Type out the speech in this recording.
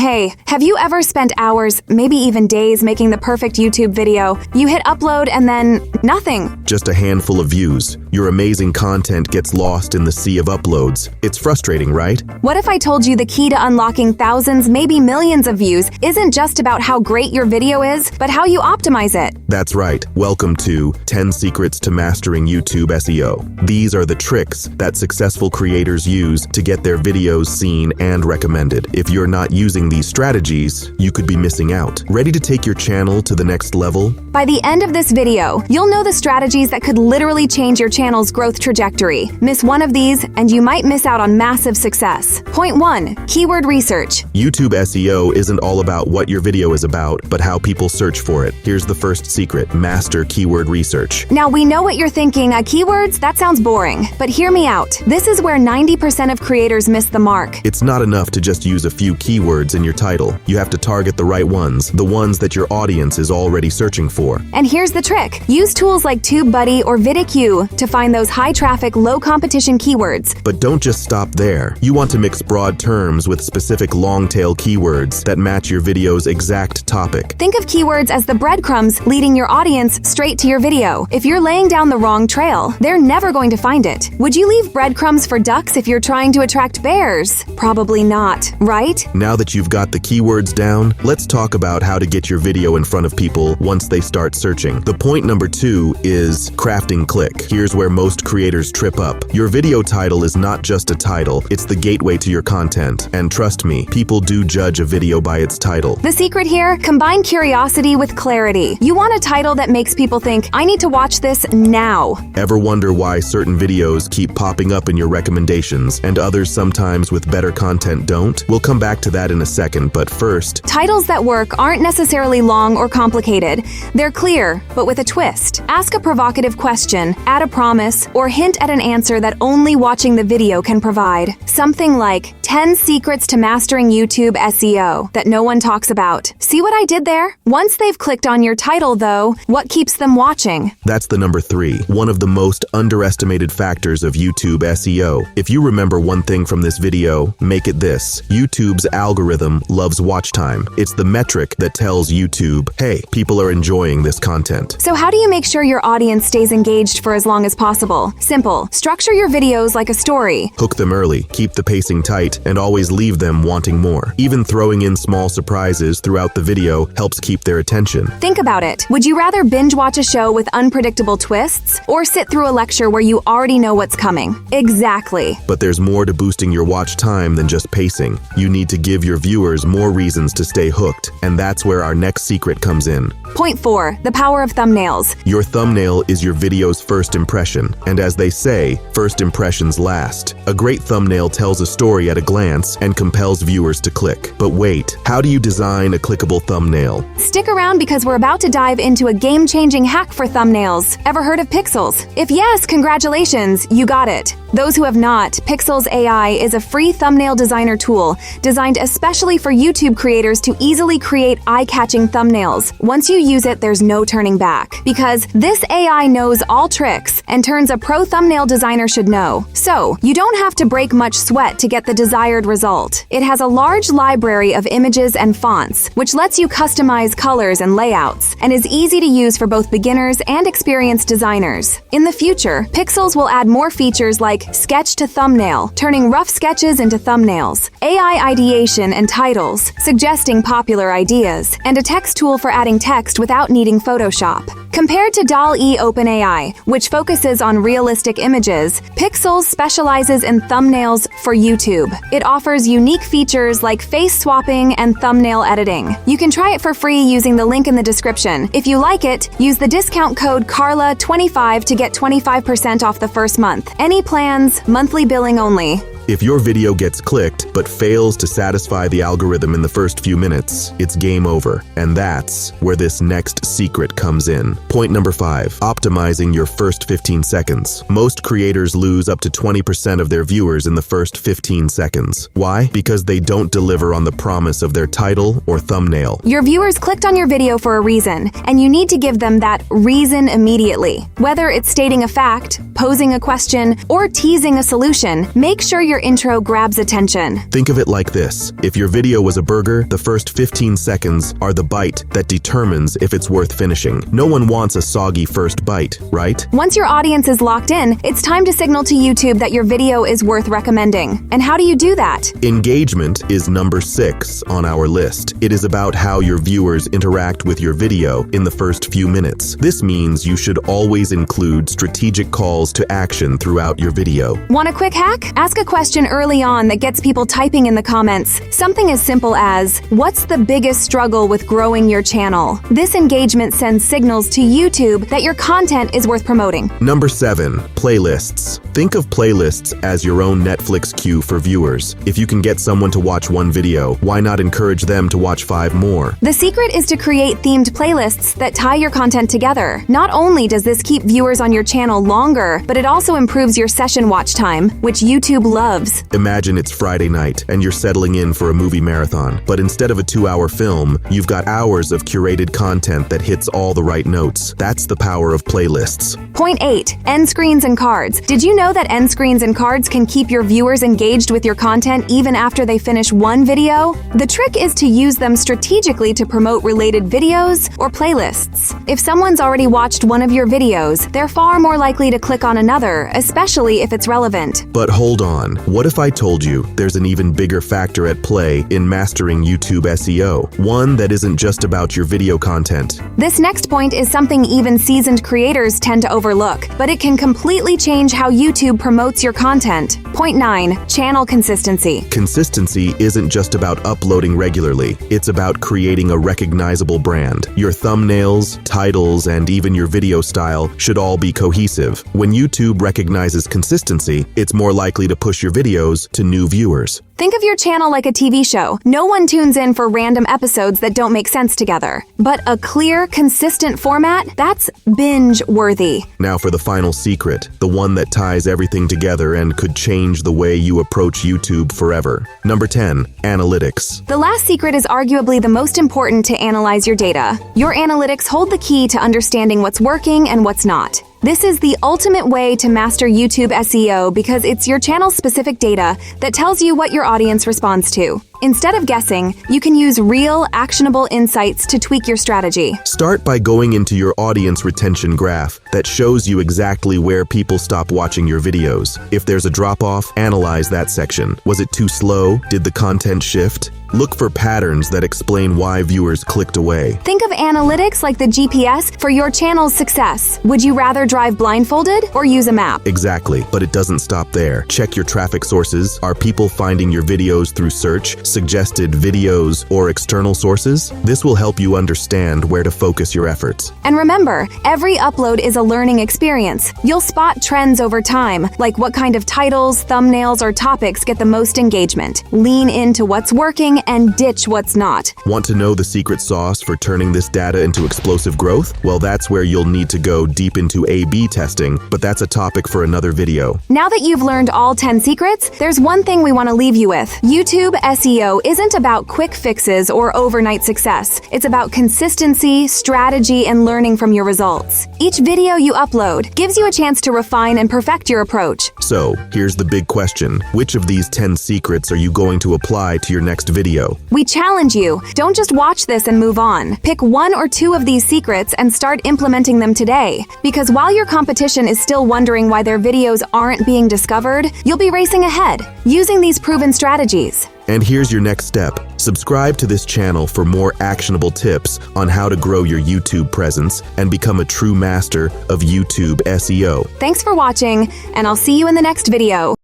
Hey, have you ever spent hours, maybe even days, making the perfect YouTube video? You hit upload and then nothing. Just a handful of views. Your amazing content gets lost in the sea of uploads. It's frustrating, right? What if I told you the key to unlocking thousands, maybe millions of views isn't just about how great your video is, but how you optimize it? That's right. Welcome to 10 Secrets to Mastering YouTube SEO. These are the tricks that successful creators use to get their videos seen and recommended. If you're not using these strategies, you could be missing out. Ready to take your channel to the next level? By the end of this video, you'll know the strategies that could literally change your channel's growth trajectory. Miss one of these, and you might miss out on massive success. Point 1. Keyword research. YouTube SEO isn't all about what your video is about, but how people search for it. Here's the first secret: master keyword research. Now, we know what you're thinking. Keywords? That sounds boring. But hear me out. This is where 90% of creators miss the mark. It's not enough to just use a few keywords in your title. You have to target the right ones, the ones that your audience is already searching for. And here's the trick. Use tools like TubeBuddy or 𝐷𝐷𝐸 to find those high-traffic, low-competition keywords. But don't just stop there. You want to mix broad terms with specific long-tail keywords that match your video's exact topic. Think of keywords as the breadcrumbs leading your audience straight to your video. If you're laying down the wrong trail, they're never going to find it. Would you leave breadcrumbs for ducks if you're trying to attract bears? Probably not, right? Now that you've got the keywords down, let's talk about how to get your video in front of people once they start searching. The point number 2 is crafting click. Here's where most creators trip up. Your video title is not just a title, it's the gateway to your content. And trust me, people do judge a video by its title. The secret here? Combine curiosity with clarity. You want a title that makes people think, I need to watch this now. Ever wonder why certain videos keep popping up in your recommendations and others sometimes with better content don't? We'll come back to that in a second, but first, titles that work aren't necessarily long or complicated. They're clear, but with a twist. Ask a provocative question, add a promise, or hint at an answer that only watching the video can provide. Something like 10 Secrets to Mastering YouTube SEO that no one talks about. See what I did there? Once they've clicked on your title, though, what keeps them watching? That's the number 3, one of the most underestimated factors of YouTube SEO. If you remember one thing from this video, make it this: YouTube's algorithm loves watch time. It's the metric that tells YouTube, hey, people are enjoying this content. So how do you make sure your audience stays engaged for as long as possible? Simple. Structure your videos like a story. Hook them early, keep the pacing tight, and always leave them wanting more. Even throwing in small surprises throughout the video helps keep their attention. Think about it. Would you rather binge watch a show with unpredictable twists or sit through a lecture where you already know what's coming? Exactly. But there's more to boosting your watch time than just pacing. You need to give your viewers more reasons to stay hooked, and that's where our next secret comes in. Point 4. The power of thumbnails. Your thumbnail is your video's first impression, and as they say, first impressions last. A great thumbnail tells a story at a glance and compels viewers to click. But wait, how do you design a clickable thumbnail? Stick around because we're about to dive into a game-changing hack for thumbnails. Ever heard of Pixels? If yes, congratulations, you got it. Those who have not, Pixels AI is a free thumbnail designer tool designed especially for YouTube creators to easily create eye-catching thumbnails. Once you use it, there's no turning back, because this AI knows all tricks and turns a pro thumbnail designer should know. So, you don't have to break much sweat to get the desired result. It has a large library of images and fonts, which lets you customize colors and layouts, and is easy to use for both beginners and experienced designers. In the future, Pixels will add more features like sketch to thumbnail, turning rough sketches into thumbnails, AI ideation and titles, suggesting popular ideas, and a text tool for adding text without needing Photoshop. Compared to DALL-E OpenAI, which focuses on realistic images, Pixels specializes in thumbnails for YouTube. It offers unique features like face swapping and thumbnail editing. You can try it for free using the link in the description. If you like it, use the discount code CARLA25 to get 25% off the first month. Any plans, monthly billing only. If your video gets clicked but fails to satisfy the algorithm in the first few minutes, it's game over. And that's where this next secret comes in. Point number 5, optimizing your first 15 seconds. Most creators lose up to 20% of their viewers in the first 15 seconds. Why? Because they don't deliver on the promise of their title or thumbnail. Your viewers clicked on your video for a reason, and you need to give them that reason immediately. Whether it's stating a fact, posing a question, or teasing a solution, make sure your intro grabs attention. Think of it like this. If your video was a burger, the first 15 seconds are the bite that determines if it's worth finishing. No one wants a soggy first bite, right? Once your audience is locked in, it's time to signal to YouTube that your video is worth recommending. And how do you do that? Engagement is number 6 on our list. It is about how your viewers interact with your video in the first few minutes. This means you should always include strategic calls to action throughout your video. Want a quick hack? Ask a question early on that gets people typing in the comments. Something as simple as, what's the biggest struggle with growing your channel? This engagement sends signals to YouTube that your content is worth promoting. Number 7, playlists. Think of playlists as your own Netflix queue for viewers. If you can get someone to watch one video, why not encourage them to watch 5 more? The secret is to create themed playlists that tie your content together. Not only does this keep viewers on your channel longer, but it also improves your session watch time, which YouTube loves. Imagine it's Friday night and you're settling in for a movie marathon, but instead of a 2-hour film, you've got hours of curated content that hits all the right notes. That's the power of playlists. Point 8. End screens and cards. Did you know that end screens and cards can keep your viewers engaged with your content even after they finish one video? The trick is to use them strategically to promote related videos or playlists. If someone's already watched one of your videos, they're far more likely to click on another, especially if it's relevant. But hold on, what if I told you there's an even bigger factor at play in mastering YouTube SEO? One that isn't just about your video content. This next point is something even seasoned creators tend to overlook, but it can completely change how YouTube promotes your content. Point 9. Channel consistency. Consistency isn't just about uploading regularly. It's about creating a recognizable brand. Your thumbnails, titles, and even your video style should all be cohesive. When YouTube recognizes consistency, it's more likely to push your videos to new viewers. Think of your channel like a TV show. No one tunes in for random episodes that don't make sense together. But a clear, consistent format, that's binge-worthy. Now for the final secret, the one that ties everything together and could change the way you approach YouTube forever. Number 10, analytics. The last secret is arguably the most important to analyze your data. Your analytics hold the key to understanding what's working and what's not. This is the ultimate way to master YouTube SEO because it's your channel's specific data that tells you what your audience responds to. Instead of guessing, you can use real, actionable insights to tweak your strategy. Start by going into your audience retention graph that shows you exactly where people stop watching your videos. If there's a drop-off, analyze that section. Was it too slow? Did the content shift? Look for patterns that explain why viewers clicked away. Think of analytics like the GPS for your channel's success. Would you rather drive blindfolded or use a map? Exactly, but it doesn't stop there. Check your traffic sources. Are people finding your videos through search, suggested videos, or external sources? This will help you understand where to focus your efforts. And remember, every upload is a learning experience. You'll spot trends over time, like what kind of titles, thumbnails, or topics get the most engagement. Lean into what's working and ditch what's not. Want to know the secret sauce for turning this data into explosive growth? Well, that's where you'll need to go deep into A/B testing, but that's a topic for another video. Now that you've learned all 10 secrets, there's one thing we want to leave you with. YouTube SEO isn't about quick fixes or overnight success. It's about consistency, strategy, and learning from your results. Each video you upload gives you a chance to refine and perfect your approach. So, here's the big question. Which of these 10 secrets are you going to apply to your next video? We challenge you. Don't just watch this and move on. Pick 1 or 2 of these secrets and start implementing them today. Because while your competition is still wondering why their videos aren't being discovered, you'll be racing ahead, using these proven strategies. And here's your next step. Subscribe to this channel for more actionable tips on how to grow your YouTube presence and become a true master of YouTube SEO. Thanks for watching, and I'll see you in the next video.